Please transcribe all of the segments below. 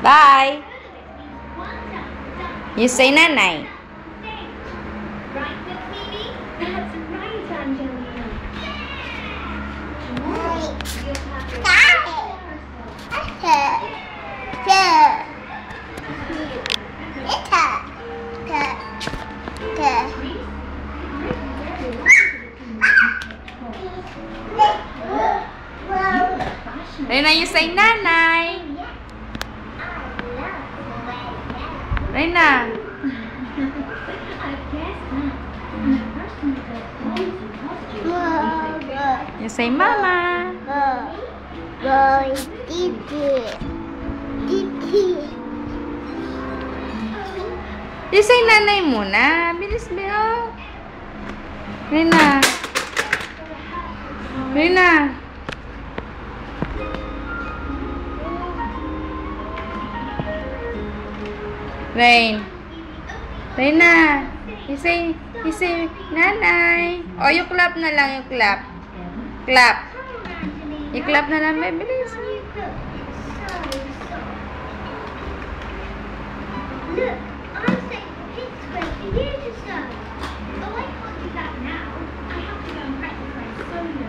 Bye. You say nanay. Reyna, you say nanay. Reyna. You say mama. You say nanay muna. Bilis, Beo. Reyna. Reyna. Reyna. You say nanay. O, you clap na lang, you clap. Clap. You clap na lang, baby. Bilis. Look, I say pig's great for years or so. Oh, I can't do that now. I have to go and practice my solo.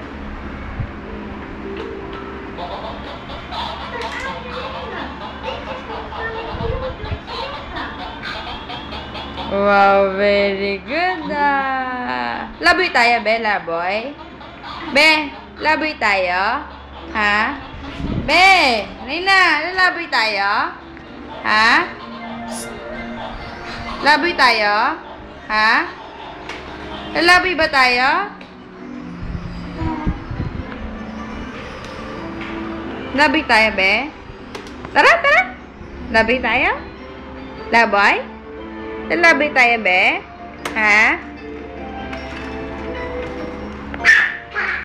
Wow, very good. Laboy tayo, Be, laboy. Be, laboy tayo. Ha? Be, Reyna, laboy tayo. Ha? Laboy tayo? Ha? Laboy ba tayo? Laboy tayo, Be? Tara, tara. Laboy tayo? Laboy? Laboy tayo, Be? Ha?